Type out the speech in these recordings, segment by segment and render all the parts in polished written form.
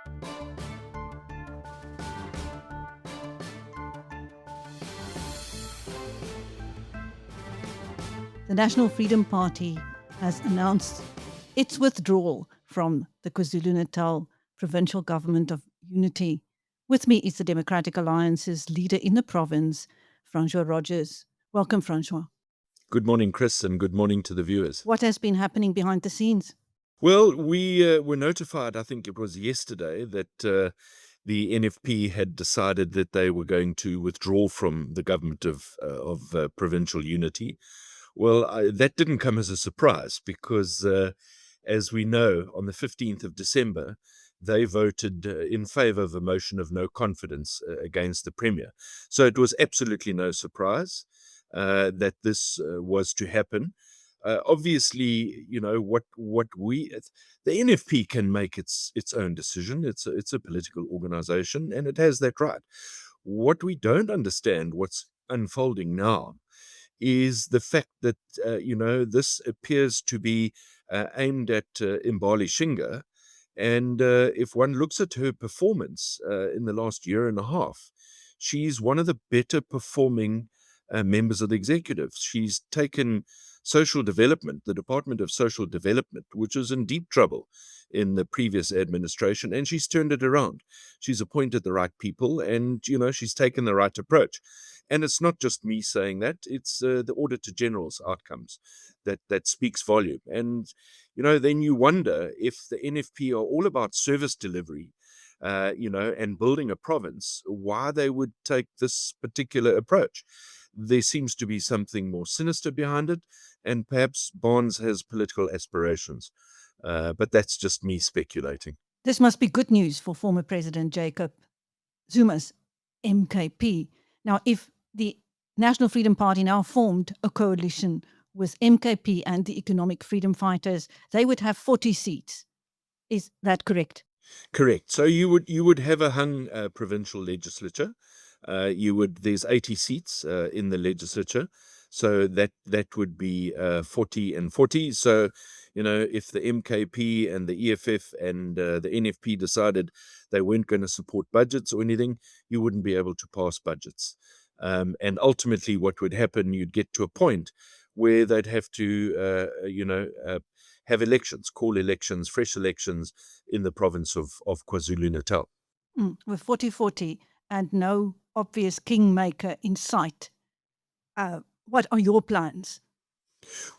The National Freedom Party has announced its withdrawal from the KwaZulu-Natal Provincial Government of Unity. With me is the Democratic Alliance's leader in the province, Francois Rodgers. Welcome, Francois. Good morning, Chris, and good morning to the viewers. What has been happening behind the scenes? Well, we were notified, I think it was yesterday, that the NFP had decided that they were going to withdraw from the government of Provincial Unity. Well, that didn't come as a surprise because, as we know, on the 15th of December, they voted in favour of a motion of no confidence against the Premier. So it was absolutely no surprise that this was to happen. Obviously, you know, the NFP can make its own decision. It's a political organisation and it has that right. What we don't understand, what's unfolding now, is the fact that, this appears to be aimed at Mbali Shinga. And if one looks at her performance in the last year and a half, she's one of the better performing members of the executive. She's taken social development, the Department of Social Development, which was in deep trouble in the previous administration, and she's turned it around. She's appointed the right people and, she's taken the right approach. And it's not just me saying that, it's the Auditor General's outcomes that speaks volume. And, then you wonder if the NFP are all about service delivery, and building a province, why they would take this particular approach. There seems to be something more sinister behind it, and perhaps Barnes has political aspirations. But that's just me speculating. This must be good news for former President Jacob Zuma's MKP. Now, if the National Freedom Party now formed a coalition with MKP and the Economic Freedom Fighters, they would have 40 seats. Is that correct? Correct. So you would have a hung provincial legislature. There's 80 seats in the legislature, so that would be 40 and 40. So, if the MKP and the EFF and the NFP decided they weren't going to support budgets or anything, you wouldn't be able to pass budgets. And ultimately, what would happen, you'd get to a point where they'd have to, have elections, call elections, fresh elections in the province of KwaZulu-Natal. With 40-40 and no obvious kingmaker in sight, what are your plans?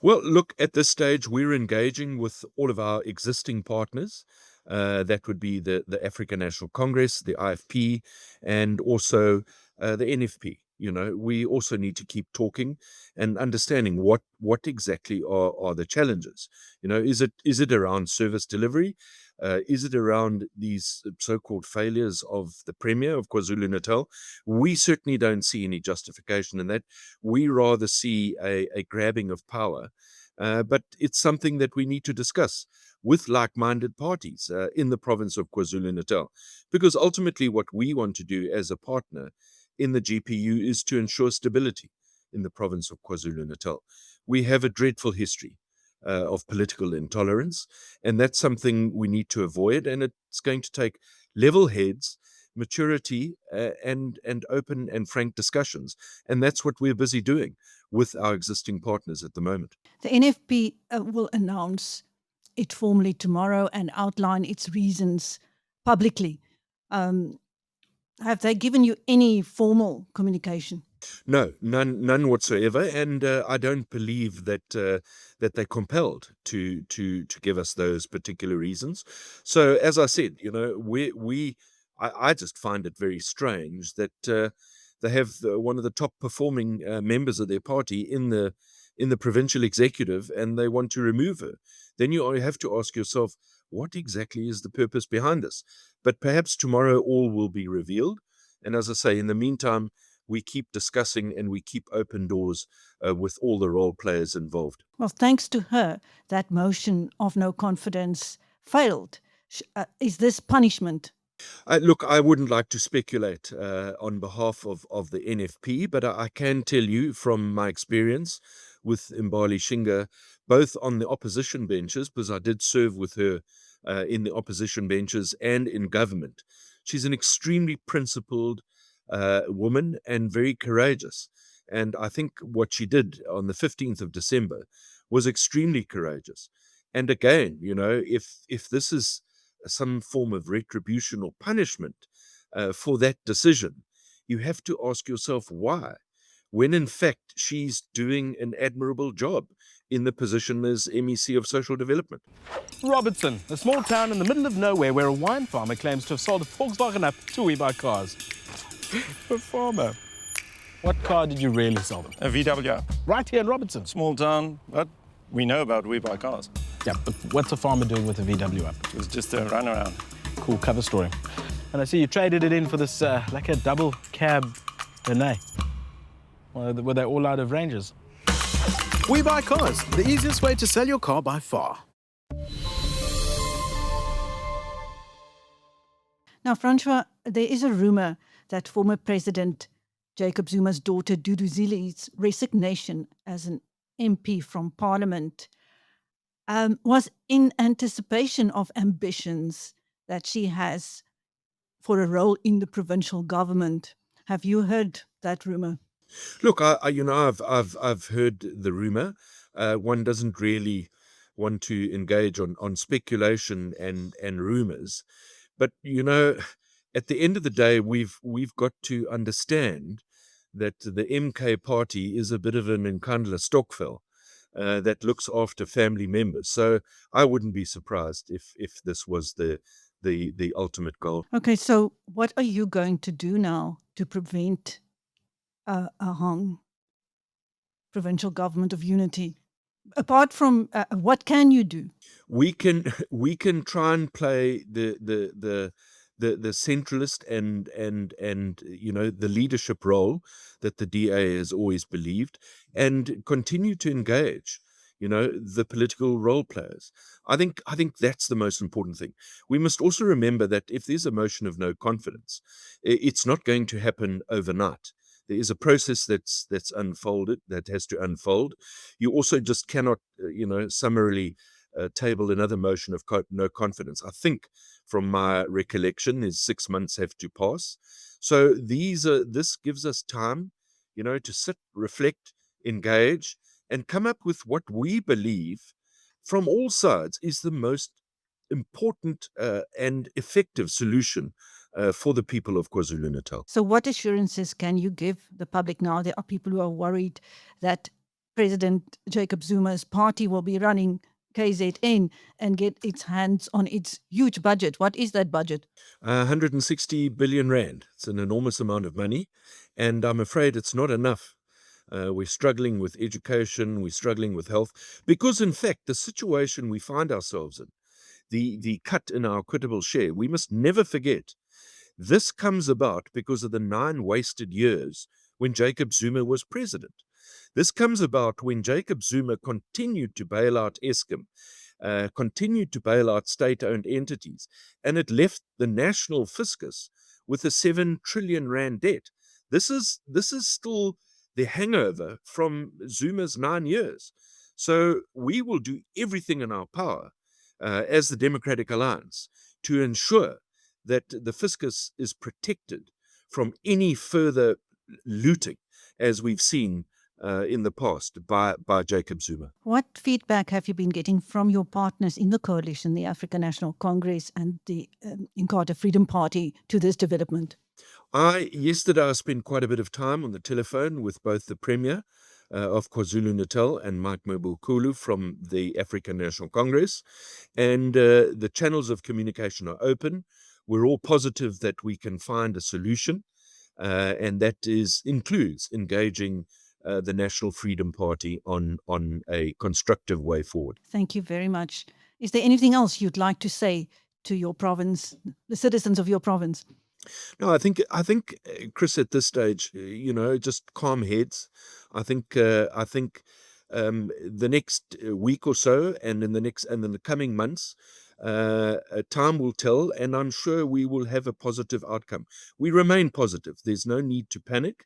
Well, look, at this stage, we're engaging with all of our existing partners. That would be the African National Congress, the IFP, and also the NFP. We also need to keep talking and understanding what exactly are the challenges. Is it around service delivery? Is it around these so-called failures of the Premier of KwaZulu-Natal? We certainly don't see any justification in that. We rather see a grabbing of power, but it's something that we need to discuss with like-minded parties in the province of KwaZulu-Natal, because ultimately what we want to do as a partner in the GPU is to ensure stability in the province of KwaZulu-Natal. We have a dreadful history of political intolerance, and that's something we need to avoid, and it's going to take level heads, maturity, and open and frank discussions, and that's what we're busy doing with our existing partners at the moment. The NFP will announce it formally tomorrow and outline its reasons publicly. Have they given you any formal communication? No, none whatsoever, and I don't believe that they're compelled to give us those particular reasons. So, as I said, I just find it very strange that they have one of the top performing members of their party in the provincial executive, and they want to remove her. Then you have to ask yourself, what exactly is the purpose behind this? But perhaps tomorrow all will be revealed. And as I say, in the meantime, we keep discussing and we keep open doors with all the role players involved. Well, thanks to her, that motion of no confidence failed. Is this punishment? Look, I wouldn't like to speculate on behalf of the NFP, but I can tell you from my experience with Mbali Shinga, both on the opposition benches, because I did serve with her in the opposition benches and in government. She's an extremely principled woman and very courageous. And I think what she did on the 15th of December was extremely courageous. And again, if this is some form of retribution or punishment for that decision, you have to ask yourself why, when in fact she's doing an admirable job in the position as MEC of Social Development. Robertson, a small town in the middle of nowhere where a wine farmer claims to have sold a Volkswagen up to WeBuyCars. A farmer. What car did you really sell them? A VW. Right here in Robertson. Small town, but we know about WeBuyCars. Yeah, but what's a farmer doing with a VW up? It was just a runaround. Cool cover story. And I see you traded it in for this, like a double cab Benay. Were they all out of ranges? WeBuyCars, the easiest way to sell your car by far. Now, Francois, there is a rumour that former President Jacob Zuma's daughter Duduzile's resignation as an MP from Parliament was in anticipation of ambitions that she has for a role in the provincial government. Have you heard that rumour? Look, I've heard the rumour. One doesn't really want to engage on speculation and rumours, but at the end of the day, we've got to understand that the MK party is a bit of an Nkandla Stokvel that looks after family members. So I wouldn't be surprised if this was the ultimate goal. Okay, so what are you going to do now to prevent a hung provincial government of unity? Apart from what can you do? We can try and play the centralist and the leadership role that the DA has always believed, and continue to engage the political role players. I think that's the most important thing. We must also remember that if there's a motion of no confidence, it's not going to happen overnight. There is a process that's unfolded, that has to unfold. You also just cannot summarily table another motion of no confidence. I think from my recollection is 6 months have to pass. So this gives us time, to sit, reflect, engage, and come up with what we believe from all sides is the most important and effective solution for the people of KwaZulu-Natal. So what assurances can you give the public now? There are people who are worried that President Jacob Zuma's party will be running KZN and get its hands on its huge budget. What is that budget? 160 billion rand. It's an enormous amount of money, and I'm afraid it's not enough. We're struggling with education, we're struggling with health, because in fact the situation we find ourselves in, the cut in our equitable share, we must never forget, this comes about because of the 9 wasted years when Jacob Zuma was president. This comes about when Jacob Zuma continued to bail out Eskom, continued to bail out state-owned entities, and it left the national fiscus with a 7 trillion rand debt. This is still the hangover from Zuma's 9 years. So we will do everything in our power as the Democratic Alliance to ensure that the fiscus is protected from any further looting, as we've seen in the past by Jacob Zuma. What feedback have you been getting from your partners in the coalition, the African National Congress and the Inkatha Freedom Party, to this development? Yesterday I spent quite a bit of time on the telephone with both the Premier of KwaZulu-Natal and Mike Mabukulu from the African National Congress, and the channels of communication are open. We're all positive that we can find a solution, and that includes engaging the National Freedom Party on a constructive way forward. Thank you very much. Is there anything else you'd like to say to your province, the citizens of your province? No, I think, Chris, at this stage, just calm heads. I think the next week or so, and in the coming months, time will tell, and I'm sure we will have a positive outcome. We remain positive. There's no need to panic.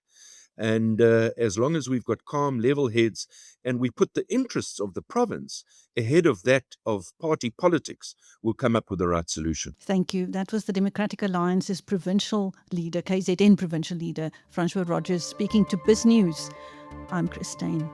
And as long as we've got calm, level heads, and we put the interests of the province ahead of that of party politics, we'll come up with the right solution. Thank you. That was the Democratic Alliance's provincial leader, KZN provincial leader, Francois Rodgers, speaking to Biz News. I'm Chris Steyn.